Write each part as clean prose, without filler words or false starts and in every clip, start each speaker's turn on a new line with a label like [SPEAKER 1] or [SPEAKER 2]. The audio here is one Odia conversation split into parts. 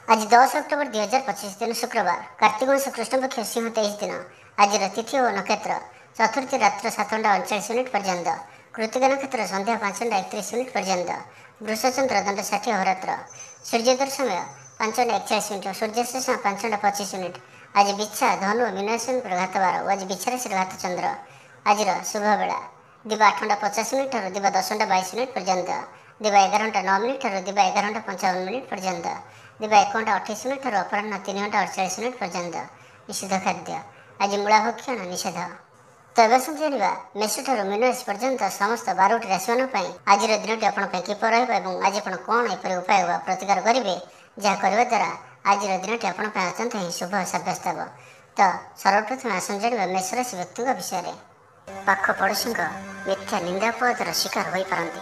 [SPEAKER 1] आज 10 अक्टोबर 2025 दिन शुक्रवार कार्तिक मास कृष्ण पक्ष सिंह 23 दिन आज तिथि और नक्षत्र चतुर्थी रात्र 7:39 पर्यंत कृतिका नक्षत्र संध्या 5:31 पर्यंत वृषचंद्र दंड 60 अहोरात्र सूर्योदय समय 5:41 सूर्यास्त समय 5:25 आज बिच्छा धनु और मीन राशि घात बार और आज बिच्छा राशि घात चंद्र आज शुभ बेला दिवा 8:50 और दिवा 10:22 पर्यंत दिवा 11:09 और दिवा 11:55 पर्यंत दिवा 1:28 और अपराह 3:48 पर्यंत निषिद्ध खाद्य आज मूला भक्षण निषेध। तो एवं जाना मेष मीन राशि पर्यंत समस्त 12टी राशि आज दिन आपण किपर आज आप कौन एपरी उपाय प्रतिकार करेंगे जहाँ करने द्वारा आज दिन आपण अत्यंत ही शुभ सब्यस्त हो। तो सर्वप्रथम आसन जाना मेष राशि व्यक्ति विषय में पाख पड़ोशी मिथ्या निंदा अपवादर शिकार हो पारती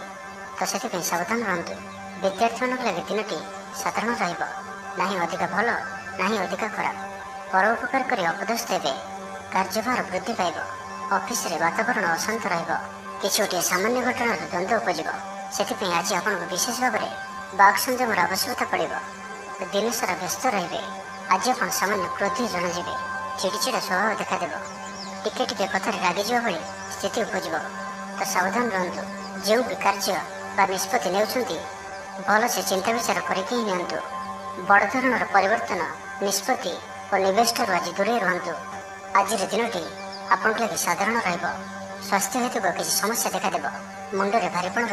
[SPEAKER 1] तो से सावधान रहतु। विद्यार्थी लगे दिनटी साधारण रही अधिक भल ना अधिक खराब परोपकार कर अपदेश देवे कार्यभार वृद्धि पाइब ऑफिस रे वातावरण अशांत रही गोटे सामान्य घटना द्वंद्व उपजिब से आज आपको विशेष भाव में बाक संयमर आवश्यकता पड़ो। दिन सारा व्यस्त रे आज आप सामान्य क्रोधी जनाजे चिड़चिड़ा स्वभाव देखादेव टिके कथार रागिज भाई स्थिति उपजिब तो सावधान रहतु। जो भी कार्य निष्पत्ति ने भल से चिंता विचार करके ही नियंतु। बड़ धरणर परिवर्तन निष्पत्ति और निवेश ठार आज दूरे रुहतु। आज दिनटी आपण लगे साधारण स्वास्थ्य हेतु किसी समस्या देखादेव मुंडे भारीपण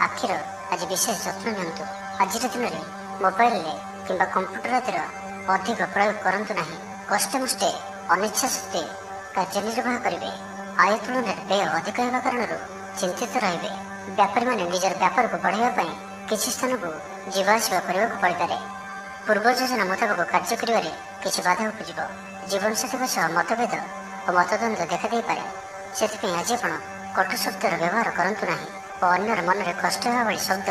[SPEAKER 1] आखिर आज विशेष जत्न नियंतु। आज दिन में मोबाइल कि कंप्यूटर आदि अधिक प्रयोग करंतु नहीं। कष्टेमष्टे अनिच्छा सत्वे कार्य निर्वाह करेंगे। आय तुलन व्यय अधिक होगा कारण चिंतित रे। व्यापारी मैंने निजर व्यापार को बढ़ाई किसी स्थान को जीवाशा करने को पड़े पूर्व योजना मुताबक कार्य करें किसी बाधा उपजिब। जीवन साथी मतभेद और मतद्वंद देखा दे पारे से आज आप कटु शब्दर व्यवहार करूँ ना और अन्यर मन में कष्ट होगा भाई शब्द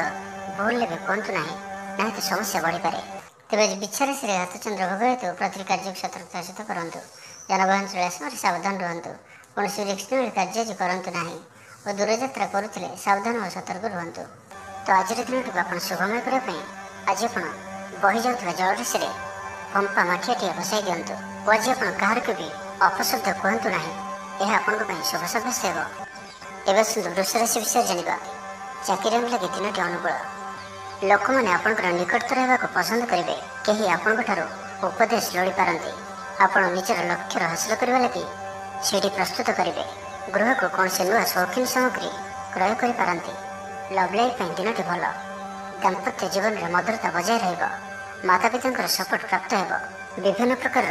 [SPEAKER 1] भूल भी कहतु ना तो समस्या बढ़ी पारे। तेज बिच्छा राशि हाथ चंद्र भोग हेतु प्रति कार्य सतर्कता सहित करूँ। जनबहन समय सावधान रुहतु। कौन रिस्क कार्य आज करूँ ना और दूरयात्रा करुले सावधान और सतर्क रुहतु। तो आज दिन आप शुभमय करने आज आप बही जाऊा जलराशि पंपा माठिया बसाई दिंतु और आज आप कहार को भी अपशब्द कहतु ना यह आपण शुभ सब्यस्त हो। एवं सुंदर वृष राशि विषय जाना चाकरी लगे दिनटी अनुकूल लोक मैंने आपंकर निकट रहा पसंद करेंगे कहीं आपण उपदेश लोड़ी पारती आपण निजर लक्ष्य हासिल करने लगी सीढ़ी प्रस्तुत करेंगे। गृह को कौन से नुआ शौकीन सामग्री क्रय कर लव लाइफ दिनटी भल दाम्पत्य जीवन में मधुरता बजाय रही माता पिता सपोर्ट प्राप्त हो। विभिन्न प्रकार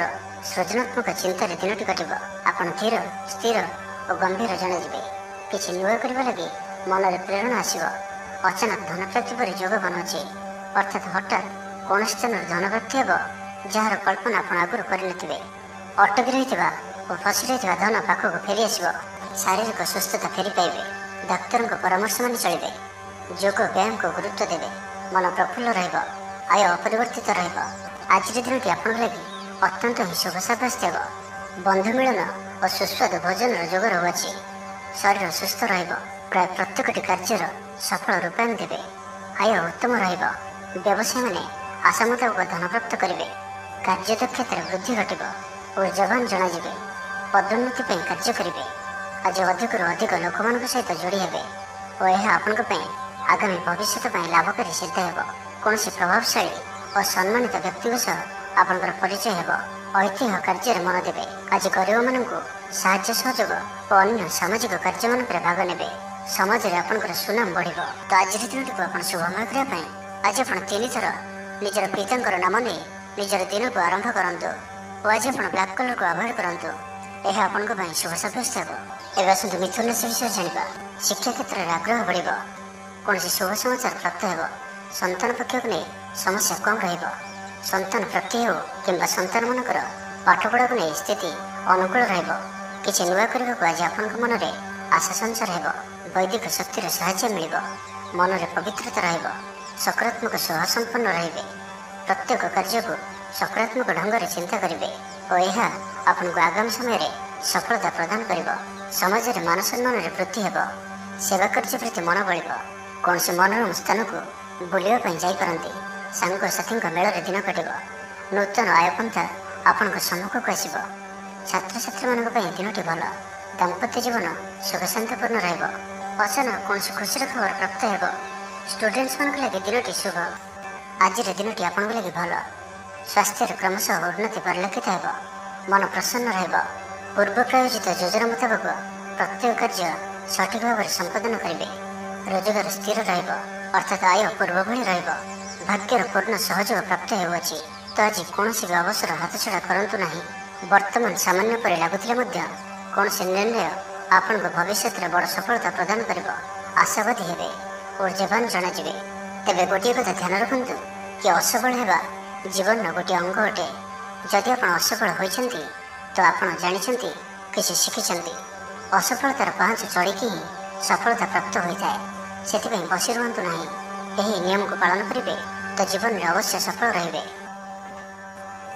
[SPEAKER 1] सृजनात्मक चिंतार दिनटी कट आपड़ धीर स्थिर और गंभीर जनाजे किसी नुआ करने लगे मन में प्रेरणा आसव। अचानक धन प्राप्ति पर जोग बनाचे अर्थात हठात कौन स्थान धन प्राप्ति हो जार कल्पना आप आगुरी करे अटकी रही और फसी रही धन पाखक फेरी आस। शारीरिक सुस्थता फेरी पाइबे। डाक्तर परामर्श मान चलिए। योग व्यायाम को गुरुत्व देवे मन प्रफुल्ल आय अपरिवर्तित आज दिन आप लगे अत्यंत ही शुभ सब्यस्त हो। बंधु मिलन और सुस्वाद भोजन जोग रहुआछि। शरीर सुस्थ प्राय प्रत्येक कार्यर सफल रूपायन देवे। आय उत्तम व्यवसाय मैंने आशा मुताबक धन प्राप्त करेंगे। कार्यदक्षतार वृद्धि घटब और जवान जनाजे पदोन्नति कार्य करेंगे। आज अधिक अधिक लोक मान सहित जोड़ी हे और यह आपण आगामी भविष्य लाभकारी सिद्ध हो। कौन प्रभावशाली और सम्मानित व्यक्ति सह आपंकर परिचय हो। ऐतिह्य कार्य मन देवे। आज गरीब मान साहाय्य सहयोग और अन्य सामाजिक कार्य मान भाग ने समाज में आपंकर सुनाम बढ़। तो आज दिन को आप शुभमय करने आज आप 3 थर निजर पिता नाम नहीं निजर दिन को आरंभ करूँ और आज आप ब्लैक कलर को अवॉइड करूँ यह आपण शुभ सब्यस्त हो। एवं आसतु मिथुन राशि विषय जाना शिक्षा क्षेत्र में आग्रह बढ़ कौन शुभ समाचार प्राप्त हो। संतान पक्ष को नहीं समस्या कम रही संतान प्राप्ति हो कि संतान मानकर पाठपढ़ा को नहीं स्थिति अनुकूल रही नुआ करने को आज आपण मन में आशा संचार हो। वैदिक शक्तिर साहाय्य मिल मन में पवित्रता रही सकारात्मक स्वभाव संपन्न रही प्रत्येक कार्य को सकारात्मक ढंग से चिंता करेंगे और यह आपन को आगामी समय सफलता प्रदान कर समाज में मान सम्मान में वृद्धि हो। सेवा कार्य प्रति मन बढ़ कौन से मनोरम स्थान को बुलावाई जापरती ସାଙ୍ଗସାଥୀଙ୍କ ମେଳରେ ଦିନ କାଟିବ। ନୂତନ ଆୟପନ୍ଥା ଆପଣଙ୍କ ସମ୍ମୁଖକୁ ଆସିବ। ଛାତ୍ରଛାତ୍ରୀମାନଙ୍କ ପାଇଁ ଦିନଟି ଭଲ। ଦାମ୍ପତ୍ୟ ଜୀବନ ସୁଖଶାନ୍ତିପୂର୍ଣ୍ଣ ରହିବ। ଅଚାନକ କୌଣସି ଖୁସିର ଖବର ପ୍ରାପ୍ତ ହେବ। ଷ୍ଟୁଡେଣ୍ଟସମାନଙ୍କ ଲାଗି ଦିନଟି ଶୁଭ। ଆଜିର ଦିନଟି ଆପଣଙ୍କ ଲାଗି ଭଲ। ସ୍ୱାସ୍ଥ୍ୟରେ କ୍ରମଶଃ ଉନ୍ନତି ପରିଲକ୍ଷିତ ହେବ। ମନ ପ୍ରସନ୍ନ ରହିବ। ପୂର୍ବ ପ୍ରାୟୋଜିତ ଯୋଜନା ମୁତାବକ ପ୍ରତ୍ୟେକ କାର୍ଯ୍ୟ ସଠିକ ଭାବରେ ସମ୍ପାଦନ କରିବେ। ରୋଜଗାର ସ୍ଥିର ରହିବ, ଅର୍ଥାତ୍ ଆୟ ପୂର୍ବ ଭଳି ରହିବ। ଭାଗ୍ୟର ପୂର୍ଣ୍ଣ ସହଯୋଗ ପ୍ରାପ୍ତ ହେଉଅଛି, ତ ଆଜି କୌଣସି ବି ଅବସର ହାତଛଡ଼ା କରନ୍ତୁ ନାହିଁ। ବର୍ତ୍ତମାନ ସାମାନ୍ୟ ପରି ଲାଗୁଥିଲେ ମଧ୍ୟ କୌଣସି ନିର୍ଣ୍ଣୟ ଆପଣଙ୍କ ଭବିଷ୍ୟତରେ ବଡ଼ ସଫଳତା ପ୍ରଦାନ କରିବ। ଆଶାବାଦୀ ହେବେ, ଊର୍ଜ୍ଜାବାନ ଜଣାଯିବେ। ତେବେ ଗୋଟିଏ କଥା ଧ୍ୟାନ ରଖନ୍ତୁ କି ଅସଫଳ ହେବା ଜୀବନର ଗୋଟିଏ ଅଙ୍ଗ ଅଟେ। ଯଦି ଆପଣ ଅସଫଳ ହୋଇଛନ୍ତି ତ ଆପଣ ଜାଣିଛନ୍ତି, କିଛି ଶିଖିଛନ୍ତି। ଅସଫଳତାର ପାହାଚ ଚଢ଼ିକି ହିଁ ସଫଳତା ପ୍ରାପ୍ତ ହୋଇଥାଏ। ସେଥିପାଇଁ ବସି ରୁହନ୍ତୁ ନାହିଁ। ଏହି ନିୟମକୁ ପାଳନ କରିବେ ତ ଜୀବନରେ ଅବଶ୍ୟ ସଫଳ ରହିବେ।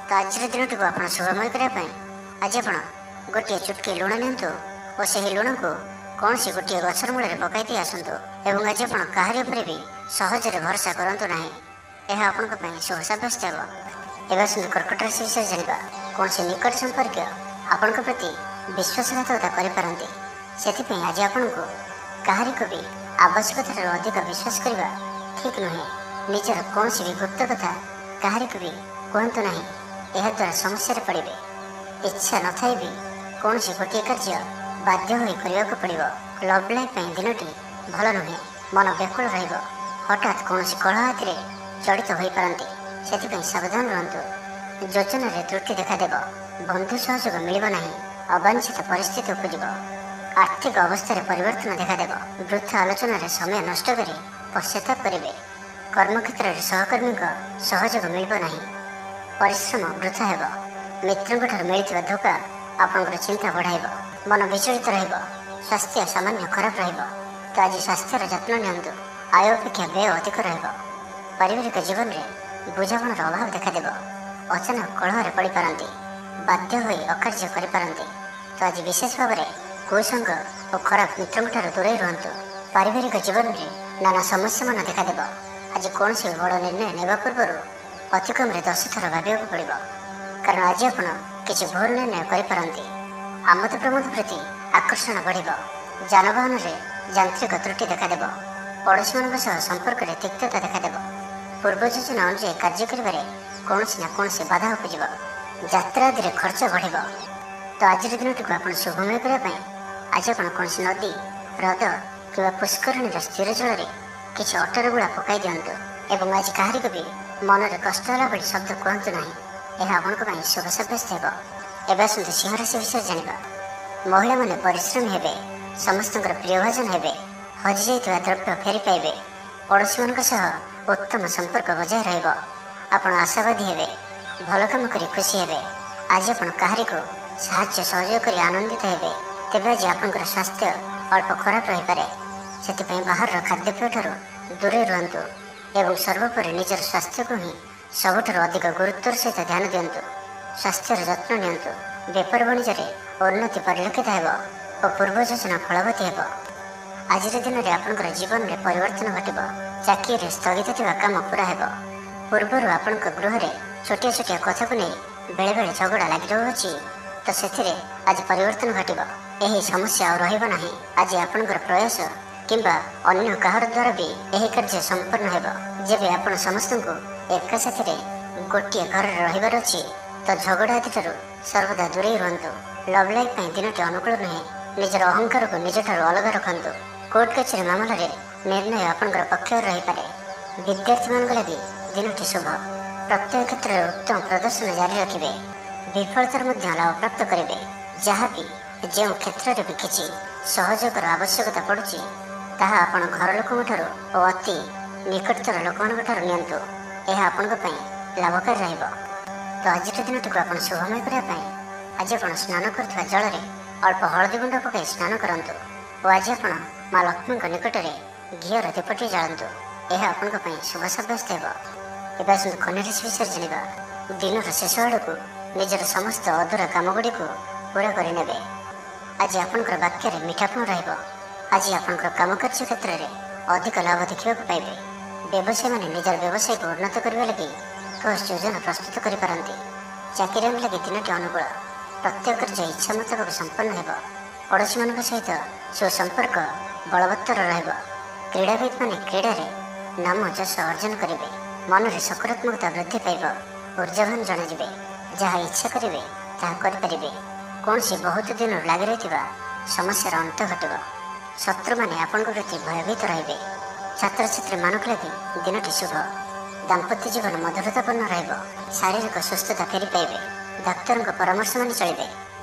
[SPEAKER 1] ତ ଆଜିର ଦିନଟିକୁ ଆପଣ ଶୁଭମୟ କରିବା ପାଇଁ ଆଜି ଆପଣ ଗୋଟିଏ ଚୁଟକି ଲୁଣ ନିଅନ୍ତୁ ଓ ସେହି ଲୁଣକୁ କୌଣସି ଗୋଟିଏ ଗଛର ମୂଳରେ ପକାଇ ଦେଇ ଆସନ୍ତୁ। ଏବଂ ଆଜି ଆପଣ କାହାରି ଉପରେ ବି ସହଜରେ ଭରସା କରନ୍ତୁ ନାହିଁ। ଏହା ଆପଣଙ୍କ ପାଇଁ ଶୁଭ ସାବ୍ୟସ୍ତ ହେବ। ଏବେ ଆସନ୍ତୁ କର୍କଟ ରାଶି ବିଷୟରେ ଜାଣିବା। କୌଣସି ନିକଟ ସମ୍ପର୍କୀୟ ଆପଣଙ୍କ ପ୍ରତି ବିଶ୍ୱାସଘାତକତା କରିପାରନ୍ତି। ସେଥିପାଇଁ ଆଜି ଆପଣଙ୍କୁ କାହାରିକୁ ବି ଆବଶ୍ୟକତାଠାରୁ ଅଧିକ ବିଶ୍ୱାସ କରିବା ଠିକ୍ ନୁହେଁ। ନିଜର କୌଣସି ବି ଗୁପ୍ତ କଥା କାହାରିକୁ ବି କୁହନ୍ତୁ ନାହିଁ। ଏହାଦ୍ୱାରା ସମସ୍ୟାରେ ପଡ଼ିବେ। ଇଚ୍ଛା ନଥାଇ ବି କୌଣସି ଗୋଟିଏ କାର୍ଯ୍ୟ ବାଧ୍ୟ ହୋଇ କରିବାକୁ ପଡ଼ିବ। ଲଭ୍ ଲାଇଫ୍ ପାଇଁ ଦିନଟି ଭଲ ନୁହେଁ। ମନ ବ୍ୟାକୁଳ ରହିବ। ହଠାତ୍ କୌଣସି କଳହ ହାତିରେ ଜଡ଼ିତ ହୋଇପାରନ୍ତି। ସେଥିପାଇଁ ସାବଧାନ ରୁହନ୍ତୁ। ଯୋଜନାରେ ତ୍ରୁଟି ଦେଖାଦେବ। ବନ୍ଧୁ ସହଯୋଗ ମିଳିବ ନାହିଁ। ଅବାଞ୍ଛିତ ପରିସ୍ଥିତି ଉପୁଜିବ। ଆର୍ଥିକ ଅବସ୍ଥାରେ ପରିବର୍ତ୍ତନ ଦେଖାଦେବ। ବୃଥା ଆଲୋଚନାରେ ସମୟ ନଷ୍ଟ କରି ପଶ୍ଚାତାପ କରିବେ। କର୍ମକ୍ଷେତ୍ରରେ ସହକର୍ମୀଙ୍କ ସହଯୋଗ ମିଳିବ ନାହିଁ। ପରିଶ୍ରମ ବୃଥା ହେବ। ମିତ୍ରଙ୍କଠାରୁ ମିଳିଥିବା ଧୋକା ଆପଣଙ୍କର ଚିନ୍ତା ବଢ଼ାଇବ। ମନ ବିଚଳିତ ରହିବ। ସ୍ୱାସ୍ଥ୍ୟ ସାମାନ୍ୟ ଖରାପ ରହିବ। ତ ଆଜି ସ୍ୱାସ୍ଥ୍ୟର ଯତ୍ନ ନିଅନ୍ତୁ। ଆୟ ଅପେକ୍ଷା ବ୍ୟୟ ଅଧିକ ରହିବ। ପାରିବାରିକ ଜୀବନରେ ବୁଝାମଣାର ଅଭାବ ଦେଖାଦେବ। ଅଚାନକ କଳହରେ ପଡ଼ିପାରନ୍ତି। ବାଧ୍ୟ ହୋଇ ଅକାର୍ଯ୍ୟ କରିପାରନ୍ତି। ତ ଆଜି ବିଶେଷ ଭାବରେ କୁସଙ୍ଗ ଓ ଖରାପ ମିତ୍ରଙ୍କଠାରୁ ଦୂରେଇ ରୁହନ୍ତୁ। ପାରିବାରିକ ଜୀବନରେ ନାନା ସମସ୍ୟାମାନ ଦେଖାଦେବ। ଆଜି କୌଣସି ବଡ଼ ନିର୍ଣ୍ଣୟ ନେବା ପୂର୍ବରୁ ଅତି କମ୍ରେ 10 ଥର ଭାବିବାକୁ ପଡ଼ିବ। କାରଣ ଆଜି ଆପଣ କିଛି ଭୁଲ ନିର୍ଣ୍ଣୟ କରିପାରନ୍ତି। ଆମୋଦ ପ୍ରମୋଦ ପ୍ରତି ଆକର୍ଷଣ ବଢ଼ିବ। ଯାନବାହନରେ ଯାନ୍ତ୍ରିକ ତ୍ରୁଟି ଦେଖାଦେବ। ପଡ଼ୋଶୀମାନଙ୍କ ସହ ସମ୍ପର୍କରେ ତିକ୍ତତା ଦେଖାଦେବ। ପୂର୍ବ ଯୋଜନା ଅନୁଯାୟୀ କାର୍ଯ୍ୟ କରିବାରେ କୌଣସି ନା କୌଣସି ବାଧା ଉପୁଜିବ। ଯାତ୍ରା ଆଦିରେ ଖର୍ଚ୍ଚ ବଢ଼ିବ। ତ ଆଜିର ଦିନଟିକୁ ଆପଣ ଶୁଭମୟ କରିବା ପାଇଁ ଆଜି ଆପଣ କୌଣସି ନଦୀ, ହ୍ରଦ କିମ୍ବା ପୁଷ୍କରିଣୀର ସ୍ଥିର ଜଳରେ କିଛି ଅଟର ଗୁଳା ପକାଇ ଦିଅନ୍ତୁ। ଏବଂ ଆଜି କାହାରିକୁ ବି ମନରେ କଷ୍ଟ ହେଲା ଭଳି ଶବ୍ଦ କୁହନ୍ତୁ ନାହିଁ। ଏହା ଆପଣଙ୍କ ପାଇଁ ଶୁଭ ସାବ୍ୟସ୍ତ ହେବ। ଏବେ ଆସନ୍ତୁ ସିଂହ ରାଶି ବିଷୟରେ ଜାଣିବା। ମହିଳାମାନେ ପରିଶ୍ରମୀ ହେବେ। ସମସ୍ତଙ୍କର ପ୍ରିୟଭାଜନ ହେବେ। ହଜିଯାଇଥିବା ଦ୍ରବ୍ୟ ଫେରି ପାଇବେ। ପଡ଼ୋଶୀମାନଙ୍କ ସହ ଉତ୍ତମ ସମ୍ପର୍କ ବଜାୟ ରହିବ। ଆପଣ ଆଶାବାଦୀ ହେବେ। ଭଲ କାମ କରି ଖୁସି ହେବେ। ଆଜି ଆପଣ କାହାରିକୁ ସାହାଯ୍ୟ ସହଯୋଗ କରି ଆନନ୍ଦିତ ହେବେ। ତେବେ ଆଜି ଆପଣଙ୍କର ସ୍ୱାସ୍ଥ୍ୟ ଅଳ୍ପ ଖରାପ ରହିପାରେ। ସେଥିପାଇଁ ବାହାରର ଖାଦ୍ୟପେୟଠାରୁ ଦୂରେଇ ରୁହନ୍ତୁ ଏବଂ ସର୍ବୋପରି ନିଜର ସ୍ୱାସ୍ଥ୍ୟକୁ ହିଁ ସବୁଠାରୁ ଅଧିକ ଗୁରୁତ୍ୱର ସହିତ ଧ୍ୟାନ ଦିଅନ୍ତୁ। ସ୍ୱାସ୍ଥ୍ୟର ଯତ୍ନ ନିଅନ୍ତୁ। ବେପାର ବାଣିଜ୍ୟରେ ଉନ୍ନତି ପରିଲକ୍ଷିତ ହେବ ଓ ପୂର୍ବ ଯୋଜନା ଫଳବତୀ ହେବ। ଆଜିର ଦିନରେ ଆପଣଙ୍କର ଜୀବନରେ ପରିବର୍ତ୍ତନ ଘଟିବ। ଚାକିରିରେ ସ୍ଥଗିତ ଥିବା କାମ ପୁରା ହେବ। ପୂର୍ବରୁ ଆପଣଙ୍କ ଗୃହରେ ଛୋଟିଆ ଛୋଟିଆ କଥାକୁ ନେଇ ବେଳେବେଳେ ଝଗଡ଼ା ଲାଗି ରହୁଅଛି, ତ ସେଥିରେ ଆଜି ପରିବର୍ତ୍ତନ ଘଟିବ। ଏହି ସମସ୍ୟା ଆଉ ରହିବ ନାହିଁ। ଆଜି ଆପଣଙ୍କର ପ୍ରୟାସ କିମ୍ବା ଅନ୍ୟ କାହାର ଦ୍ୱାରା ବି ଏହି କାର୍ଯ୍ୟ ସମ୍ପନ୍ନ ହେବ। ଯେବେ ଆପଣ ସମସ୍ତଙ୍କୁ ଏକା ସାଥିରେ ଗୋଟିଏ ଘରରେ ରହିବାର ଅଛି, ତ ଝଗଡ଼ା ଆଦିଠାରୁ ସର୍ବଦା ଦୂରେଇ ରୁହନ୍ତୁ। ଲଭ୍ ଲାଇଫ୍ ପାଇଁ ଦିନଟି ଅନୁକୂଳ ନୁହେଁ। ନିଜର ଅହଙ୍କାରକୁ ନିଜଠାରୁ ଅଲଗା ରଖନ୍ତୁ। କୋର୍ଟ କଚେରୀ ମାମଲାରେ ନିର୍ଣ୍ଣୟ ଆପଣଙ୍କର ପକ୍ଷରେ ରହିପାରେ। ବିଦ୍ୟାର୍ଥୀମାନଙ୍କ ଲାଗି ଦିନଟି ଶୁଭ। ପ୍ରତ୍ୟେକ କ୍ଷେତ୍ରରେ ଉତ୍ତମ ପ୍ରଦର୍ଶନ ଜାରି ରଖିବେ। ବିଫଳତାର ମଧ୍ୟ ଲାଭ ପ୍ରାପ୍ତ କରିବେ। ଯାହାବି ଯେଉଁ କ୍ଷେତ୍ରରେ ବି କିଛି ସହଯୋଗର ଆବଶ୍ୟକତା ପଡ଼ୁଛି, ତାହା ଆପଣ ଘର ଲୋକଙ୍କଠାରୁ ଓ ଅତି ନିକଟତର ଲୋକମାନଙ୍କଠାରୁ ନିଅନ୍ତୁ। ଏହା ଆପଣଙ୍କ ପାଇଁ ଲାଭକାରୀ ରହିବ। ତ ଆଜିର ଦିନଟିକୁ ଆପଣ ଶୁଭମୟ କରିବା ପାଇଁ ଆଜି ଆପଣ ସ୍ନାନ କରୁଥିବା ଜଳରେ ଅଳ୍ପ ହଳଦୀ ଗୁଣ୍ଡ ପକାଇ ସ୍ନାନ କରନ୍ତୁ ଓ ଆଜି ଆପଣ ମା ଲକ୍ଷ୍ମୀଙ୍କ ନିକଟରେ ଘିଅର ଦୀପଟିଏ ଜାଳନ୍ତୁ। ଏହା ଆପଣଙ୍କ ପାଇଁ ଶୁଭ ସାବ୍ୟସ୍ତ ହେବ। ଏବେ ଆସନ୍ତୁ କନ୍ୟା ରାଶି ବିଷୟରେ ଜାଣିବା। ଦିନର ଶେଷ ଆଡ଼କୁ ନିଜର ସମସ୍ତ ଅଧୁରା କାମଗୁଡ଼ିକୁ ପୂରା କରିନେବେ। ଆଜି ଆପଣଙ୍କର ବାକ୍ୟରେ ମିଠାପଣ ରହିବ। ଆଜି ଆପଣଙ୍କର କାମକାର୍ଯ୍ୟ କ୍ଷେତ୍ରରେ ଅଧିକ ଲାଭ ଦେଖିବାକୁ ପାଇବେ। ବ୍ୟବସାୟୀମାନେ ନିଜର ବ୍ୟବସାୟକୁ ଉନ୍ନତ କରିବା ଲାଗି ଠୋସ୍ ଯୋଜନା ପ୍ରସ୍ତୁତ କରିପାରନ୍ତି। ଚାକିରିଆଙ୍କ ଲାଗି ଦିନଟି ଅନୁକୂଳ। ପ୍ରତ୍ୟେକ କାର୍ଯ୍ୟ ଇଚ୍ଛା ମୁତାବକ ସମ୍ପନ୍ନ ହେବ। ପଡ଼ୋଶୀମାନଙ୍କ ସହିତ ସୁସମ୍ପର୍କ ବଳବତ୍ତର ରହିବ। କ୍ରୀଡ଼ାବିତ୍ମାନେ କ୍ରୀଡ଼ାରେ ନାମ ଯଶ ଅର୍ଜନ କରିବେ। ମନରେ ସକାରାତ୍ମକତା ବୃଦ୍ଧି ପାଇବ। ଊର୍ଜାବାନ ଜଣାଯିବେ। ଯାହା ଇଚ୍ଛା କରିବେ ତାହା କରିପାରିବେ। କୌଣସି ବହୁତ ଦିନରୁ ଲାଗି ରହିଥିବା ସମସ୍ୟାର ଅନ୍ତ ଘଟିବ। ଶତ୍ରୁମାନେ ଆପଣଙ୍କ ପ୍ରତି ଭୟଭୀତ ରହିବେ। ଛାତ୍ରଛାତ୍ରୀମାନଙ୍କ ଲାଗି ଦିନଟି ଶୁଭ। ଦାମ୍ପତ୍ୟ ଜୀବନ ମଧୁରତାପୂର୍ଣ୍ଣ ରହିବ। ଶାରୀରିକ ସୁସ୍ଥତା ଫେରି ପାଇବେ। ଡାକ୍ତରଙ୍କ ପରାମର୍ଶ ମାନି ଚଳିବେ।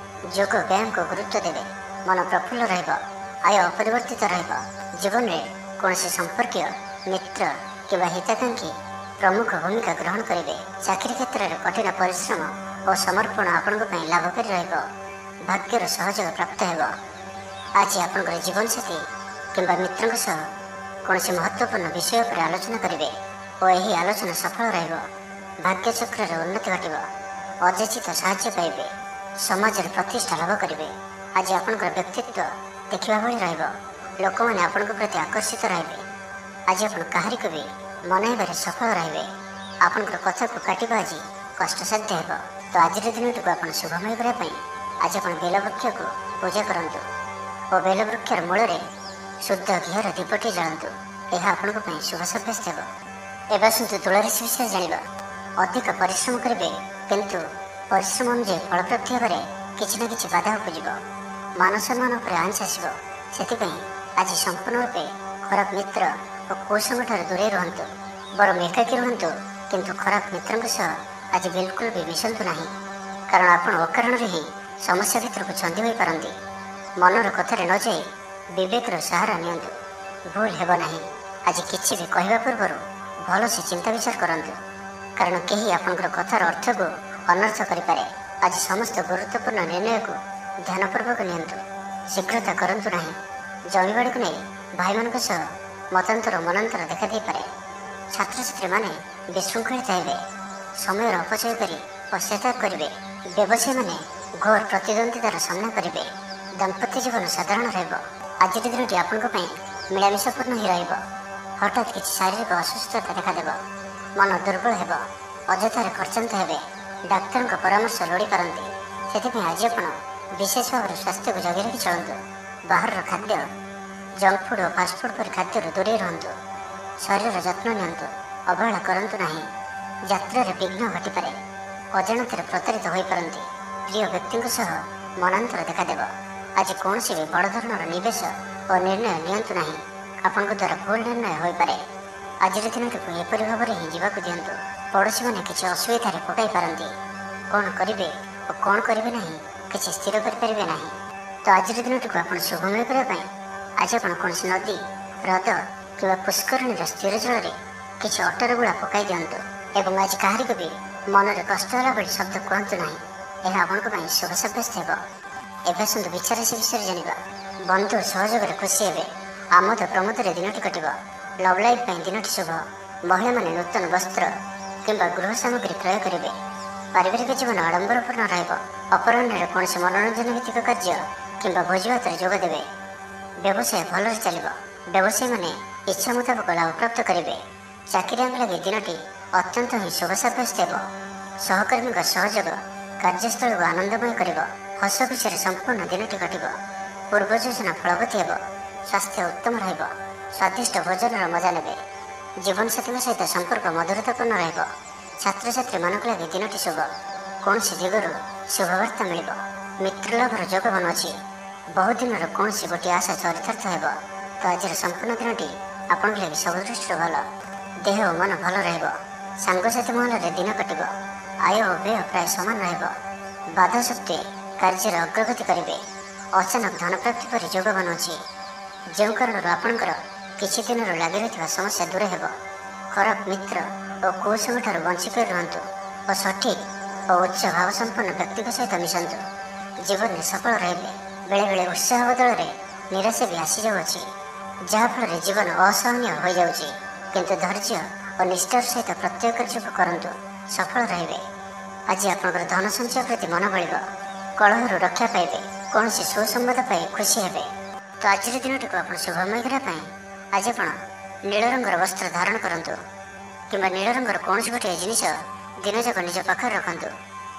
[SPEAKER 1] ଯୋଗ ବ୍ୟାୟାମକୁ ଗୁରୁତ୍ୱ ଦେବେ। ମନ ପ୍ରଫୁଲ୍ଲ ରହିବ। ଆୟ ଅପରିବର୍ତ୍ତିତ ରହିବ। ଜୀବନରେ କୌଣସି ସମ୍ପର୍କୀୟ ମିତ୍ର କିମ୍ବା ହିତାକାଂକ୍ଷୀ ପ୍ରମୁଖ ଭୂମିକା ଗ୍ରହଣ କରିବେ। ଚାକିରି କ୍ଷେତ୍ରରେ କଠିନ ପରିଶ୍ରମ ଓ ସମର୍ପଣ ଆପଣଙ୍କ ପାଇଁ ଲାଭକାରୀ ରହିବ। ଭାଗ୍ୟର ସହଯୋଗ ପ୍ରାପ୍ତ ହେବ। ଆଜି ଆପଣଙ୍କର ଜୀବନସାଥୀ କିମ୍ବା ମିତ୍ରଙ୍କ ସହ କୌଣସି ମହତ୍ତ୍ୱପୂର୍ଣ୍ଣ ବିଷୟ ଉପରେ ଆଲୋଚନା କରିବେ ଓ ଏହି ଆଲୋଚନା ସଫଳ ରହିବ। ଭାଗ୍ୟଚକ୍ରରେ ଉନ୍ନତି ଘଟିବ। ଅଯାଚିତ ସାହାଯ୍ୟ ପାଇବେ। ସମାଜରେ ପ୍ରତିଷ୍ଠା ଲାଭ କରିବେ। ଆଜି ଆପଣଙ୍କର ବ୍ୟକ୍ତିତ୍ୱ ଦେଖିବା ଭଳି ରହିବ। ଲୋକମାନେ ଆପଣଙ୍କ ପ୍ରତି ଆକର୍ଷିତ ରହିବେ। ଆଜି ଆପଣ କାହାରିକୁ ବି ମନାଇବାରେ ସଫଳ ରହିବେ। ଆପଣଙ୍କର କଥାକୁ କାଟିବା ଆଜି କଷ୍ଟସାଧ୍ୟ ହେବ। ତ ଆଜିର ଦିନଟିକୁ ଆପଣ ଶୁଭମୟ କରିବା ପାଇଁ ଆଜି ଆପଣ ବେଲବୃକ୍ଷକୁ ପୂଜା କରନ୍ତୁ ଓ ବେଲବୃକ୍ଷର ମୂଳରେ ଶୁଦ୍ଧ ଘିଅର ଦୀପଟି ଜାଳନ୍ତୁ। ଏହା ଆପଣଙ୍କ ପାଇଁ ଶୁଭ ସାବ୍ୟସ୍ତ ହେବ। ଏବେ ଆସନ୍ତୁ ତୁଳାରାଶି ବିଷୟରେ ଜାଣିବା। ଅଧିକ ପରିଶ୍ରମ କରିବେ, କିନ୍ତୁ ପରିଶ୍ରମ ଅନୁଯାୟୀ ଫଳପ୍ରାପ୍ତି ହେବାରେ କିଛି ନା କିଛି ବାଧା ଉପୁଜିବ। ମାନସମ୍ମାନ ଉପରେ ଆଞ୍ଚ ଆସିବ। ସେଥିପାଇଁ ଆଜି ସମ୍ପୂର୍ଣ୍ଣ ରୂପେ ଖରାପ ମିତ୍ର ଓ କୁସଙ୍ଗଠାରୁ ଦୂରେଇ ରୁହନ୍ତୁ। ବରଂ ଏକାକୀ ରୁହନ୍ତୁ, କିନ୍ତୁ ଖରାପ ମିତ୍ରଙ୍କ ସହ ଆଜି ବିଲକୁଲ ବି ମିଶନ୍ତୁ ନାହିଁ। କାରଣ ଆପଣ ଅକାରଣରେ ହିଁ ସମସ୍ୟା ଭିତରକୁ ଛନ୍ଦି ହୋଇପାରନ୍ତି। ମନର କଥାରେ ନ ଯାଇ ବିବେକର ସାହାରା ନିଅନ୍ତୁ। ଭୁଲ ହେବ ନାହିଁ। ଆଜି କିଛି ବି କହିବା ପୂର୍ବରୁ ଭଲସେ ଚିନ୍ତା ବିଚାର କରନ୍ତୁ। କାରଣ କେହି ଆପଣଙ୍କର କଥାର ଅର୍ଥକୁ ଅନର୍ଥ କରିପାରେ। ଆଜି ସମସ୍ତ ଗୁରୁତ୍ୱପୂର୍ଣ୍ଣ ନିର୍ଣ୍ଣୟକୁ ଧ୍ୟାନପୂର୍ବକ ନିଅନ୍ତୁ। ଶୀଘ୍ରତା କରନ୍ତୁ ନାହିଁ। ଜମିବାଡ଼ିକୁ ନେଇ ଭାଇମାନଙ୍କ ସହ ମତାନ୍ତର ମନାନ୍ତର ଦେଖାଦେଇପାରେ। ଛାତ୍ରଛାତ୍ରୀମାନେ ବିଶୃଙ୍ଖଳିତ ହେବେ। ସମୟର ଅପଚୟ କରି ପଶ୍ଚାତାପ କରିବେ। ବ୍ୟବସାୟୀମାନେ ଘୋର ପ୍ରତିଦ୍ୱନ୍ଦ୍ୱିତାର ସାମ୍ନା କରିବେ। ଦାମ୍ପତ୍ୟ ଜୀବନ ସାଧାରଣ ରହିବ। ଆଜିର ଦିନଟି ଆପଣଙ୍କ ପାଇଁ ମିଳାମିଶାପୂର୍ଣ୍ଣ ହିଁ ରହିବ। ହଠାତ୍ କିଛି ଶାରୀରିକ ଅସୁସ୍ଥତା ଦେଖାଦେବ। ମନ ଦୁର୍ବଳ ହେବ। ଅଯଥାରେ ଖର୍ଚ୍ଚାନ୍ତ ହେବେ। ଡାକ୍ତରଙ୍କ ପରାମର୍ଶ ଲୋଡ଼ିପାରନ୍ତି। ସେଥିପାଇଁ ଆଜି ଆପଣ ବିଶେଷ ଭାବରେ ସ୍ୱାସ୍ଥ୍ୟକୁ ଜଗି ରଖି ଚଳନ୍ତୁ। ବାହାରର ଖାଦ୍ୟ, ଜଙ୍କ ଫୁଡ୍ ଓ ଫାଷ୍ଟଫୁଡ୍ ପରି ଖାଦ୍ୟରୁ ଦୂରେଇ ରୁହନ୍ତୁ। ଶରୀରର ଯତ୍ନ ନିଅନ୍ତୁ। ଅବହେଳା କରନ୍ତୁ ନାହିଁ। ଯାତ୍ରାରେ ବିଘ୍ନ ଘଟିପାରେ। ଅଜାଣତରେ ପ୍ରତାରିତ ହୋଇପାରନ୍ତି। ପ୍ରିୟ ବ୍ୟକ୍ତିଙ୍କ ସହ ମନାନ୍ତର ଦେଖାଦେବ। ଆଜି କୌଣସି ବି ବଡ଼ ଧରଣର ନିବେଶ ଓ ନିର୍ଣ୍ଣୟ ନିଅନ୍ତୁ ନାହିଁ। ଆପଣଙ୍କ ଦ୍ୱାରା ଭୁଲ ନିର୍ଣ୍ଣୟ ହୋଇପାରେ। ଆଜିର ଦିନଟିକୁ ଏପରି ଭାବରେ ହିଁ ଯିବାକୁ ଦିଅନ୍ତୁ। ପଡ଼ୋଶୀମାନେ କିଛି ଅସୁବିଧାରେ ପକାଇ ପାରନ୍ତି। କ'ଣ କରିବେ ଓ କ'ଣ କରିବେ ନାହିଁ କିଛି ସ୍ଥିର କରିପାରିବେ ନାହିଁ। ତ ଆଜିର ଦିନଟିକୁ ଆପଣ ଶୁଭମୟ କରିବା ପାଇଁ ଆଜି ଆପଣ କୌଣସି ନଦୀ, ହ୍ରଦ କିମ୍ବା ପୁଷ୍କରିଣୀର ସ୍ଥିର ଜଳରେ କିଛି ଅଟର ଗୁଳା ପକାଇ ଦିଅନ୍ତୁ ଏବଂ ଆଜି କାହାରିକୁ ବି ମନରେ କଷ୍ଟ ହେଲା ଭଳି ଶବ୍ଦ କୁହନ୍ତୁ ନାହିଁ। ଏହା ଆପଣଙ୍କ ପାଇଁ ଶୁଭ ସାବ୍ୟସ୍ତ ହେବ। ଏବେ ଆସନ୍ତୁ ବିଚାରାଶି ବିଷୟରେ ଜାଣିବା। ବନ୍ଧୁ ସହଯୋଗରେ ଖୁସି ହେବେ। ଆମୋଦ ପ୍ରମୋଦରେ ଦିନଟି କଟିବ। ଲଭ୍ ଲାଇଫ୍ ପାଇଁ ଦିନଟି ଶୁଭ। ମହିଳାମାନେ ନୂତନ ବସ୍ତ୍ର କିମ୍ବା ଗୃହ ସାମଗ୍ରୀ କ୍ରୟ କରିବେ। ପାରିବାରିକ ଜୀବନ ଆଡ଼ମ୍ବରପୂର୍ଣ୍ଣ ରହିବ। ଅପରାହ୍ନରେ କୌଣସି ମନୋରଞ୍ଜନ ଭିତ୍ତିକ କାର୍ଯ୍ୟ କିମ୍ବା ଭୋଜିଭାତରେ ଯୋଗ ଦେବେ। ବ୍ୟବସାୟ ଭଲରେ ଚାଲିବ। ବ୍ୟବସାୟୀମାନେ ଇଚ୍ଛା ମୁତାବକ ଲାଭପ୍ରାପ୍ତ କରିବେ। ଚାକିରିଆଙ୍କ ଲାଗି ଦିନଟି ଅତ୍ୟନ୍ତ ହିଁ ଶୁଭ ସାବ୍ୟସ୍ତ ହେବ। ସହକର୍ମୀଙ୍କ ସହଯୋଗ କାର୍ଯ୍ୟସ୍ଥଳକୁ ଆନନ୍ଦମୟ କରିବ। ହସ ଖୁସିରେ ସମ୍ପୂର୍ଣ୍ଣ ଦିନଟି କଟିବ। ପୂର୍ବ ଯୋଜନା ଫଳବତୀ ହେବ। ସ୍ୱାସ୍ଥ୍ୟ ଉତ୍ତମ ରହିବ। ସ୍ୱାଦିଷ୍ଟ ଭୋଜନର ମଜା ନେବେ। ଜୀବନସାଥୀଙ୍କ ସହିତ ସମ୍ପର୍କ ମଧୁରତାପୂର୍ଣ୍ଣ ରହିବ। ଛାତ୍ରଛାତ୍ରୀମାନଙ୍କ ଲାଗି ଦିନଟି ଶୁଭ। କୌଣସି ଦିଗରୁ ଶୁଭବାର୍ତ୍ତା ମିଳିବ। ମିତ୍ରଲାଭର ଯୋଗ ବନୁଅଛି। ବହୁଦିନର କୌଣସି ଗୋଟିଏ ଆଶା ଚରିତାର୍ଥ ହେବ। ତ ଆଜିର ସମ୍ପୂର୍ଣ୍ଣ ଦିନଟି ଆପଣଙ୍କ ଲାଗି ସବୁ ଦୃଷ୍ଟିରୁ ଭଲ। ଦେହ ଓ ମନ ଭଲ ରହିବ। ସାଙ୍ଗସାଥି ମହଲରେ ଦିନ କଟିବ। ଆୟ ଓ ବ୍ୟୟ ପ୍ରାୟ ସମାନ ରହିବ। ବାଧା ସତ୍ତ୍ୱେ କାର୍ଯ୍ୟରେ ଅଗ୍ରଗତି କରିବେ। ଅଚାନକ ଧନପ୍ରାପ୍ତି ପରି ଯୋଗ ବନୁଅଛି। ଯେଉଁ କାରଣରୁ ଆପଣଙ୍କର କିଛି ଦିନରୁ ଲାଗି ରହିଥିବା ସମସ୍ୟା ଦୂର ହେବ। ଖରାପ ମିତ୍ର ଓ କୁସଙ୍ଗଠାରୁ ବଞ୍ଚି କରି ରୁହନ୍ତୁ ଓ ସଠିକ୍ ଓ ଉଚ୍ଚ ଭାବସମ୍ପନ୍ନ ବ୍ୟକ୍ତିଙ୍କ ସହିତ ମିଶନ୍ତୁ। ଜୀବନରେ ସଫଳ ରହିବେ। ବେଳେବେଳେ ଉତ୍ସାହ ବଦଳରେ ନିରାଶା ବି ଆସିଯାଉଅଛି, ଯାହାଫଳରେ ଜୀବନ ଅସହନୀୟ ହୋଇଯାଉଛି। କିନ୍ତୁ ଧୈର୍ଯ୍ୟ ଓ ନିଷ୍ଠାର ସହିତ ପ୍ରତ୍ୟେକ କାର୍ଯ୍ୟକୁ କରନ୍ତୁ, ସଫଳ ରହିବେ। ଆଜି ଆପଣଙ୍କର ଧନ ସଞ୍ଚୟ ପ୍ରତି ମନ ବଳିବ। କଳହରୁ ରକ୍ଷା ପାଇବେ। କୌଣସି ସୁସମ୍ବାଦ ପାଇ ଖୁସି ହେବେ। ତ ଆଜିର ଦିନଟିକୁ ଆପଣ ଶୁଭମୟ କରିବା ପାଇଁ ଆଜି ଆପଣ ନୀଳ ରଙ୍ଗର ବସ୍ତ୍ର ଧାରଣ କରନ୍ତୁ କିମ୍ବା ନୀଳ ରଙ୍ଗର କୌଣସି ଗୋଟିଏ ଜିନିଷ ଦିନଯାକ ନିଜ ପାଖରେ ରଖନ୍ତୁ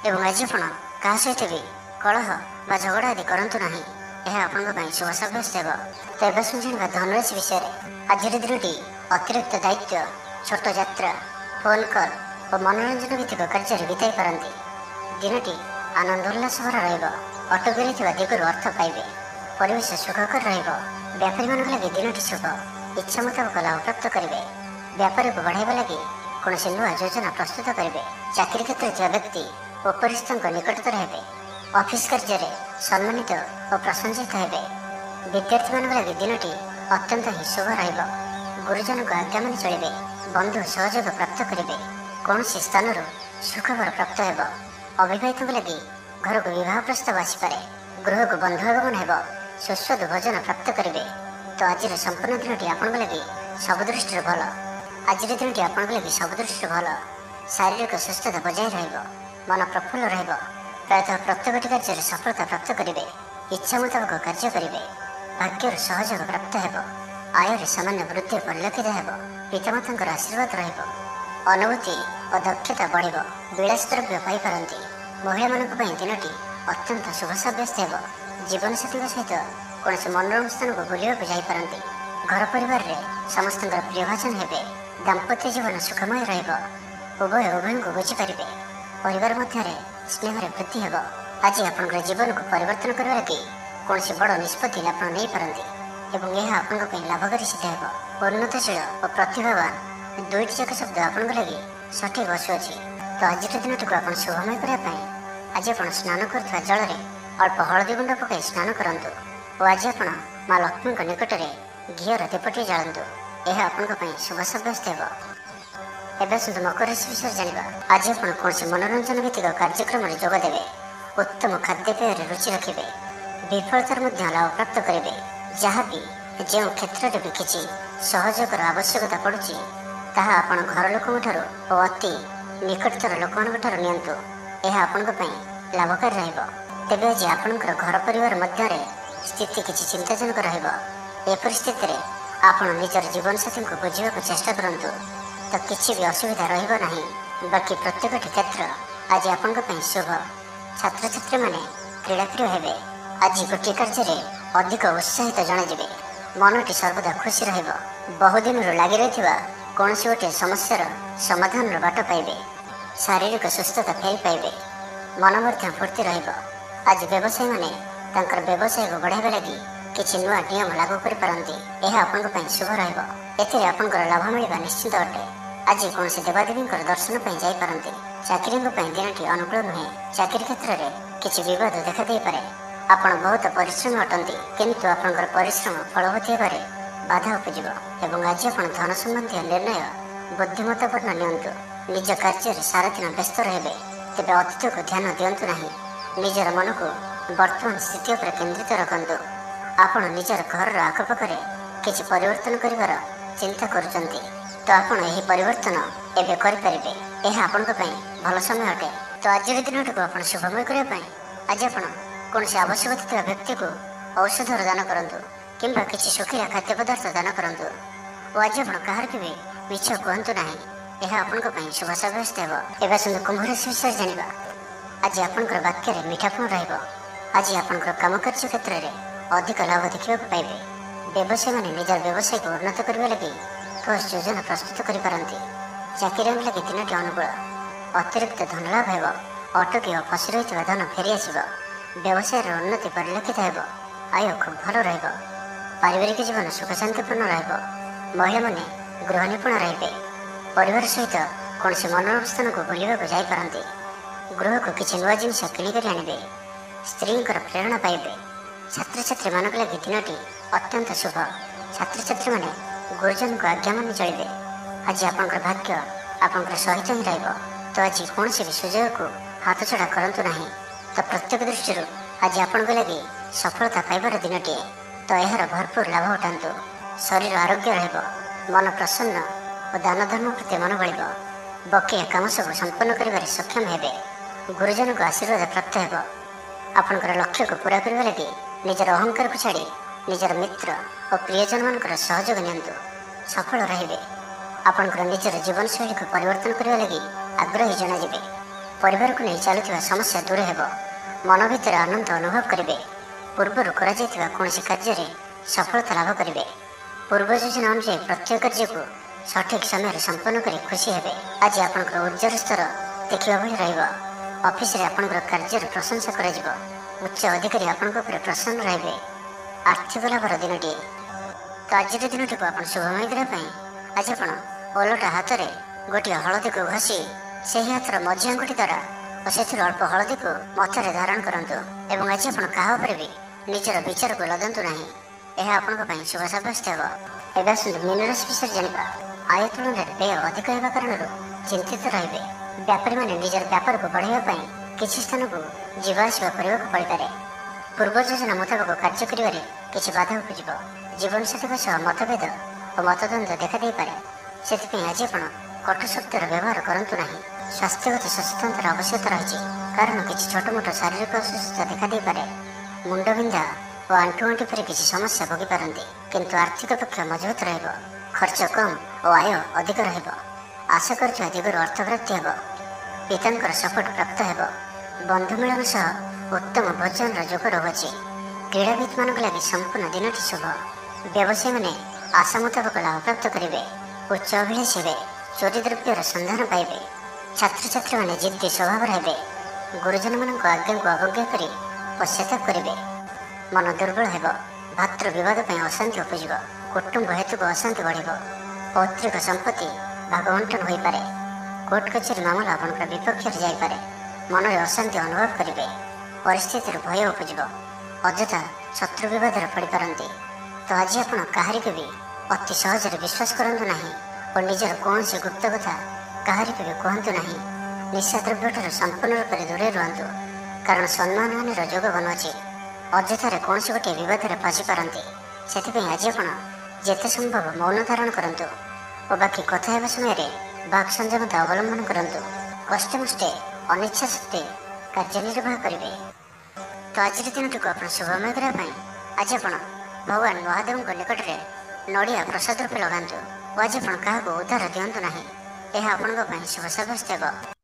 [SPEAKER 1] ଏବଂ ଆଜି ଆପଣ କାହା ସହିତ ବି କଳହ ବା ଝଗଡ଼ା ଆଦି କରନ୍ତୁ ନାହିଁ। ଏହା ଆପଣଙ୍କ ପାଇଁ ଶୁଭ ସାବ୍ୟସ୍ତ ହେବ। ତ ଏବେ ଶୁଣିବା ଧନରାଶି ବିଷୟରେ। ଆଜିର ଦିନଟି ଅତିରିକ୍ତ ଦାୟିତ୍ୱ, ଛୋଟ ଯାତ୍ରା, ଫୋନ୍ କଲ୍ ଓ ମନୋରଞ୍ଜନ ଭିତ୍ତିକ କାର୍ଯ୍ୟରେ ବିତାଇ ପାରନ୍ତି। ଦିନଟି ଆନନ୍ଦ ଉଲ୍ଲାସ ଭରା ରହିବ। ଅଟକି ରହିଥିବା ଦିଗରୁ ଅର୍ଥ ପାଇବେ। ପରିବେଶ ସୁଖକର ରହିବ। ବ୍ୟାପାରୀମାନଙ୍କ ଲାଗି ଦିନଟି ଶୁଭ। ଇଚ୍ଛା ମୁତାବକ ଲାଭ ପ୍ରାପ୍ତ କରିବେ। ବ୍ୟାପାରକୁ ବଢ଼ାଇବା ଲାଗି କୌଣସି ନୂଆ ଯୋଜନା ପ୍ରସ୍ତୁତ କରିବେ। ଚାକିରି କ୍ଷେତ୍ରରେ ଥିବା ବ୍ୟକ୍ତି ଉପରିସ୍ଥଙ୍କ ନିକଟତର ହେବେ। ଅଫିସ କାର୍ଯ୍ୟରେ ସମ୍ମାନିତ ଓ ପ୍ରଶଂସିତ ହେବେ। ବିଦ୍ୟାର୍ଥୀମାନଙ୍କ ଲାଗି ଦିନଟି ଅତ୍ୟନ୍ତ ହିଁ ଶୁଭ ରହିବ। ଗୁରୁଜନଙ୍କ ଆଜ୍ଞା ମାନି ଚଳିବେ। ବନ୍ଧୁ ସହଯୋଗ ପ୍ରାପ୍ତ କରିବେ। କୌଣସି ସ୍ଥାନରୁ ସୁଖବର ପ୍ରାପ୍ତ ହେବ। ଅବିବାହିତଙ୍କ ଲାଗି ଘରକୁ ବିବାହ ପ୍ରସ୍ତାବ ଆସିପାରେ। ଗୃହକୁ ବନ୍ଧୁ ଆଗମନ ହେବ। ସୁସ୍ୱାଦୁ ଭୋଜନ ପ୍ରାପ୍ତ କରିବେ। ତ ଆଜିର ସମ୍ପୂର୍ଣ୍ଣ ଦିନଟି ଆପଣଙ୍କ ଲାଗି ସବୁ ଦୃଷ୍ଟିରୁ ଭଲ। ଆଜିର ଦିନଟି ଆପଣଙ୍କ ଲାଗି ସବୁ ଦୃଷ୍ଟିରୁ ଭଲ। ଶାରୀରିକ ସୁସ୍ଥତା ବଜାୟ ରହିବ। ମନ ପ୍ରଫୁଲ୍ଲ ରହିବ। ପ୍ରାୟତଃ ପ୍ରତ୍ୟେକଟି କାର୍ଯ୍ୟରେ ସଫଳତା ପ୍ରାପ୍ତ କରିବେ। ଇଚ୍ଛା ମୁତାବକ କାର୍ଯ୍ୟ କରିବେ। ଭାଗ୍ୟରୁ ସହଯୋଗ ପ୍ରାପ୍ତ ହେବ। ଆୟରେ ସାମାନ୍ୟ ବୃଦ୍ଧି ପରିଲକ୍ଷିତ ହେବ। ପିତାମାତାଙ୍କର ଆଶୀର୍ବାଦ ରହିବ। ଅନୁଭୂତି ଓ ଦକ୍ଷତା ବଢ଼ିବ। ବିଳାସ ଦ୍ରବ୍ୟ ପାଇପାରନ୍ତି। ମହିଳାମାନଙ୍କ ପାଇଁ ଦିନଟି ଅତ୍ୟନ୍ତ ଶୁଭ ସାବ୍ୟସ୍ତ ହେବ। ଜୀବନସାଥୀଙ୍କ ସହିତ କୌଣସି ମନୋରମ ସ୍ଥାନକୁ ବୁଲିବାକୁ ଯାଇପାରନ୍ତି। ଘର ପରିବାରରେ ସମସ୍ତଙ୍କର ପ୍ରିୟଭାଜନ ହେବେ। ଦାମ୍ପତ୍ୟ ଜୀବନ ସୁଖମୟ ରହିବ। ଉଭୟଙ୍କୁ ବୁଝିପାରିବେ। ପରିବାର ମଧ୍ୟରେ ସ୍ନେହରେ ବୃଦ୍ଧି ହେବ। ଆଜି ଆପଣଙ୍କର ଜୀବନକୁ ପରିବର୍ତ୍ତନ କରିବା ଲାଗି କୌଣସି ବଡ଼ ନିଷ୍ପତ୍ତି ଆପଣ ନେଇପାରନ୍ତି ଏବଂ ଏହା ଆପଣଙ୍କ ପାଇଁ ଲାଭକାରୀ ସିଦ୍ଧ ହେବ। ଉନ୍ନତଶୀଳ ଓ ପ୍ରତିଭାବାନ ଦୁଇଟି ଯାକ ଶବ୍ଦ ଆପଣଙ୍କ ଲାଗି ସଠିକ୍ ବସୁଅଛି। ତ ଆଜିର ଦିନଟିକୁ ଆପଣ ଶୁଭମୟ କରିବା ପାଇଁ ଆଜି ଆପଣ ସ୍ନାନ କରୁଥିବା ଜଳରେ ଅଳ୍ପ ହଳଦୀ ଗୁଣ୍ଡ ପକାଇ ସ୍ନାନ କରନ୍ତୁ ଓ ଆଜି ଆପଣ ମା ଲକ୍ଷ୍ମୀଙ୍କ ନିକଟରେ ଘିଅର ଦୀପଟିଏ ଜାଳନ୍ତୁ। ଏହା ଆପଣଙ୍କ ପାଇଁ ଶୁଭ ସାବ୍ୟସ୍ତ ହେବ। ଏବେ ଆସନ୍ତୁ ମକର ରାଶି ବିଷୟରେ ଜାଣିବା। ଆଜି ଆପଣ କୌଣସି ମନୋରଞ୍ଜନ ଭିତ୍ତିକ କାର୍ଯ୍ୟକ୍ରମରେ ଯୋଗ ଦେବେ। ଉତ୍ତମ ଖାଦ୍ୟପେୟରେ ରୁଚି ରଖିବେ। ବିଫଳତାର ମଧ୍ୟ ଲାଭ ପ୍ରାପ୍ତ କରିବେ। ଯାହାବି ଯେଉଁ କ୍ଷେତ୍ରରେ ବି କିଛି ସହଯୋଗର ଆବଶ୍ୟକତା ପଡ଼ୁଛି ତାହା ଆପଣ ଘର ଲୋକଙ୍କଠାରୁ ଓ ଅତି ନିକଟତର ଲୋକମାନଙ୍କଠାରୁ ନିଅନ୍ତୁ। ଏହା ଆପଣଙ୍କ ପାଇଁ ଲାଭକାରୀ ରହିବ। ତେବେ ଆଜି ଆପଣଙ୍କର ଘର ପରିବାର ମଧ୍ୟରେ ସ୍ଥିତି କିଛି ଚିନ୍ତାଜନକ ରହିବ। ଏ ପରିସ୍ଥିତିରେ ଆପଣ ନିଜର ଜୀବନସାଥୀଙ୍କୁ ବୁଝିବାକୁ ଚେଷ୍ଟା କରନ୍ତୁ ତ କିଛି ବି ଅସୁବିଧା ରହିବ ନାହିଁ। ବାକି ପ୍ରତ୍ୟେକଟି କ୍ଷେତ୍ର ଆଜି ଆପଣଙ୍କ ପାଇଁ ଶୁଭ। ଛାତ୍ରଛାତ୍ରୀମାନେ କ୍ରୀଡ଼ାପ୍ରିୟ ହେବେ। ଆଜି ଗୋଟିଏ କାର୍ଯ୍ୟରେ ଅଧିକ ଉତ୍ସାହିତ ଜଣାଯିବେ। ମନଟି ସର୍ବଦା ଖୁସି ରହିବ। ବହୁଦିନରୁ ଲାଗି ରହିଥିବା କୌଣସି ଗୋଟିଏ ସମସ୍ୟାର ସମାଧାନର ବାଟ ପାଇବେ। ଶାରୀରିକ ସୁସ୍ଥତା ଫେରି ପାଇବେ। ମନ ମଧ୍ୟ ଫୁର୍ତ୍ତି ରହିବ। ଆଜି ବ୍ୟବସାୟୀମାନେ ତାଙ୍କର ବ୍ୟବସାୟକୁ ବଢ଼ାଇବା ଲାଗି କିଛି ନୂଆ ନିୟମ ଲାଗୁ କରିପାରନ୍ତି। ଏହା ଆପଣଙ୍କ ପାଇଁ ଶୁଭ ରହିବ। ଏଥିରେ ଆପଣଙ୍କର ଲାଭ ମିଳିବା ନିଶ୍ଚିତ ଅଟେ। ଆଜି କୌଣସି ଦେବାଦେବୀଙ୍କର ଦର୍ଶନ ପାଇଁ ଯାଇପାରନ୍ତି। ଚାକିରିଙ୍କ ପାଇଁ ଦିନଟି ଅନୁକୂଳ ନୁହେଁ। ଚାକିରି କ୍ଷେତ୍ରରେ କିଛି ବିବାଦ ଦେଖାଦେଇପାରେ। ଆପଣ ବହୁତ ପରିଶ୍ରମୀ ଅଟନ୍ତି କିନ୍ତୁ ଆପଣଙ୍କର ପରିଶ୍ରମ ଫଳବତୀ ହେବାରେ ବାଧା ଉପୁଜିବ ଏବଂ ଆଜି ଆପଣ ଧନ ସମ୍ବନ୍ଧୀୟ ନିର୍ଣ୍ଣୟ ବୁଦ୍ଧିମତ୍ତପୂର୍ଣ୍ଣ ନିଅନ୍ତୁ। ନିଜ କାର୍ଯ୍ୟରେ ସାରାଦିନ ବ୍ୟସ୍ତ ରହିବେ। ତେବେ ଅତୀତକୁ ଧ୍ୟାନ ଦିଅନ୍ତୁ ନାହିଁ। ନିଜର ମନକୁ ବର୍ତ୍ତମାନ ସ୍ଥିତି ଉପରେ କେନ୍ଦ୍ରିତ ରଖନ୍ତୁ। ଆପଣ ନିଜର ଘରର ଆଖପାଖରେ କିଛି ପରିବର୍ତ୍ତନ କରିବାର ଚିନ୍ତା କରୁଛନ୍ତି ତ ଆପଣ ଏହି ପରିବର୍ତ୍ତନ ଏବେ କରିପାରିବେ। ଏହା ଆପଣଙ୍କ ପାଇଁ ଭଲ ସମୟ ଅଟେ। ତ ଆଜିର ଦିନଟିକୁ ଆପଣ ଶୁଭମୟ କରିବା ପାଇଁ ଆଜି ଆପଣ କୌଣସି ଆବଶ୍ୟକତା ଥିବା ବ୍ୟକ୍ତିକୁ ଔଷଧର ଦାନ କରନ୍ତୁ କିମ୍ବା କିଛି ଶୁଖିଲା ଖାଦ୍ୟ ପଦାର୍ଥ ଦାନ କରନ୍ତୁ ଓ ଆଜି ଆପଣ କାହାରିକୁ ବି ମିଛ କୁହନ୍ତୁ ନାହିଁ। ଏହା ଆପଣଙ୍କ ପାଇଁ ଶୁଭ ସାବ୍ୟସ୍ତ ହେବ। ଏବେ ଆସନ୍ତୁ କୁମ୍ଭ ରାଶି ବିଷୟରେ ଜାଣିବା। ଆଜି ଆପଣଙ୍କର ବାକ୍ୟରେ ମିଠାପଣ ରହିବ। ଆଜି ଆପଣଙ୍କର କାମକାର୍ଯ୍ୟ କ୍ଷେତ୍ରରେ ଅଧିକ ଲାଭ ଦେଖିବାକୁ ପାଇବେ। ବ୍ୟବସାୟୀମାନେ ନିଜର ବ୍ୟବସାୟକୁ ଉନ୍ନତ କରିବା ଲାଗି ଠୋସ୍ ଯୋଜନା ପ୍ରସ୍ତୁତ କରିପାରନ୍ତି। ଚାକିରିଆଙ୍କ ଲାଗି ଦିନଟି ଅନୁକୂଳ। ଅତିରିକ୍ତ ଧନ ଲାଭ ହେବ। ଅଟକି ଓ ଫସି ରହିଥିବା ଧନ ଫେରିଆସିବ। ବ୍ୟବସାୟର ଉନ୍ନତି ପରିଲକ୍ଷିତ ହେବ। ଆୟ ଖୁବ୍ ଭଲ ରହିବ। ପାରିବାରିକ ଜୀବନ ସୁଖଶାନ୍ତିପୂର୍ଣ୍ଣ ରହିବ। ମହିଳାମାନେ ଗୃହ ନିପୁଣ ରହିବେ। ପରିବାର ସହିତ କୌଣସି ମନୋରମ ସ୍ଥାନକୁ ବୁଲିବାକୁ ଯାଇପାରନ୍ତି। ଗୃହକୁ କିଛି ନୂଆ ଜିନିଷ କିଣିକରି ଆଣିବେ। ସ୍ତ୍ରୀଙ୍କର ପ୍ରେରଣା ପାଇବେ। ଛାତ୍ରଛାତ୍ରୀମାନଙ୍କ ଲାଗି ଦିନଟି ଅତ୍ୟନ୍ତ ଶୁଭ। ଛାତ୍ରଛାତ୍ରୀମାନେ ଗୁରୁଜନଙ୍କ ଆଜ୍ଞା ମାନି ଚଳିବେ। ଆଜି ଆପଣଙ୍କର ଭାଗ୍ୟ ଆପଣଙ୍କର ସହିତ ହିଁ ରହିବ। ତ ଆଜି କୌଣସି ବି ସୁଯୋଗକୁ ହାତଛଡ଼ା କରନ୍ତୁ ନାହିଁ। ତ ପ୍ରତ୍ୟେକ ଦୃଷ୍ଟିରୁ ଆଜି ଆପଣଙ୍କ ଲାଗି ସଫଳତା ପାଇବାର ଦିନଟିଏ। ତ ଏହାର ଭରପୁର ଲାଭ ଉଠାନ୍ତୁ। ଶରୀର ଆରୋଗ୍ୟ ରହିବ। ମନ ପ୍ରସନ୍ନ ଓ ଦାନ ଧର୍ମ ପ୍ରତି ମନ ବଳିବ। ବକେୟା କାମ ସବୁ ସମ୍ପନ୍ନ କରିବାରେ ସକ୍ଷମ ହେବେ। ଗୁରୁଜନଙ୍କ ଆଶୀର୍ବାଦ ପ୍ରାପ୍ତ ହେବ। ଆପଣଙ୍କର ଲକ୍ଷ୍ୟକୁ ପୂରା କରିବା ଲାଗି ନିଜର ଅହଙ୍କାରକୁ ଛାଡ଼ି ନିଜର ମିତ୍ର ଓ ପ୍ରିୟଜନମାନଙ୍କର ସହଯୋଗ ନିଅନ୍ତୁ। सफल रहिबे। आपणकर निजर जीवनशैली को परिवर्तन करने लगी आग्रही जनाजिबे। परिवार को नहीं चलुवा समस्या दूर हेब। मन भितर आनंद अनुभव करेंगे। पूर्वर कौन कार्य सफलता लाभ करेंगे। पूर्व योजना अनुसार प्रत्येक कार्य को सठिक समय संपन्न कर खुशी हेबे। आज आपणकर ऊर्जार स्तर देखा भली रॉफिस आपणकर कार्य प्रशंसा कर उच्च अधिकारी आपण प्रसन्न रहिबे। आर्थिक लाभर दिनटी तो आज दिन टी आप शुभमय करने आज आप ओलटा हाथ में गोटे हलदी को घसी से हाथर मझी आंगुठी द्वारा और से अल्प हलदी को मथार धारण करूँ। एवं आज आप क्या भी निजर विचार को लदंतु ना। यह आपण शुभ सब्यस्त हो। एवं आसतु मीन राशि विषय जाना। आय तुलन में व्यय अधिक होगा कारण चिंतित रहिबे। व्यापारी मैंने निजर व्यापार को बढ़ाई किसी स्थान को जीवाआसवा करने को पड़े। पूर्व योजना मुताबक कार्य करिबारे किछि बाधा उपजिब। जीवनसाथी मतभेद और मतद्वंद देखा दे पारे। से आज आप कटु शब्दर व्यवहार करंतु नहीं। स्वास्थ्यगत सचेतनतार आवश्यकता रही कारण किसी छोटमोट शारीरिक असुस्थता देखा दे पारे। मुंडबिंधा और आंठुआंठी पर किसी समस्या भोगी पारती किंतु आर्थिक पक्ष मजबूत रहिब। खर्च कम और आय अधिक रहिब। आशा कर दिगर अर्थ प्राप्ति हेब। पितांकर सपोर्ट प्राप्त हेब। बंधु मिलन सह उत्तम भोजन जोग रहुछि। क्रीड़ाविद मान लगे संपूर्ण दिनटी शुभ। व्यवसायी मैंने आशा मुताबक लाभ प्राप्त करेंगे। उच्च अभिलाषी हे। चोरी द्रव्यर संधान पाइबे। छात्र छात्री मैंने जिद्दी स्वभाव रहे। गुरुजन मान आज्ञा को अवज्ञा कर पश्चाताप करेंगे। मन दुर्बल हेब। भातृ विवाद अशांति उपजिब। कुटुंब हेतु अशांति बढ़। पौत्रिक संपत्ति भागवंटन हो पारे। कोर्ट कचेरी मामला आपंकर विपक्ष जापे। मन में अशांति अनुभव करेंगे। परिस्थिति भय उपजिब। अଯଥା शत्रु विवाद पड़ पारती। तो आज आप कहारी को भी अति सहजरे विश्वास करूँ ना और निजर कौन गुप्त कथा कहारी को भी कहतु ना। निशा द्रव्य संपूर्ण रूप से दूरे रुहतु कारण सम्मान हानि जोग बनुची। अଯଥାରେ कौन गोटे बद फसी पारती। से आज आप जिते संभव मौन धारण करूँ और बाकी कथा होगा समय बाक संयमता अवलंबन करूँ। कष्टे अनिच्छा शक्ति कार्य निर्वाह करेंगे। तो आज दिन टी आप शुभमय करने आज आप भगवान महादेव निकट में नड़िया प्रसाद रूपे लगातु और आज आप क्या उद्धार दिंतु ना। यह आपण शुभ सब्यस्त हो।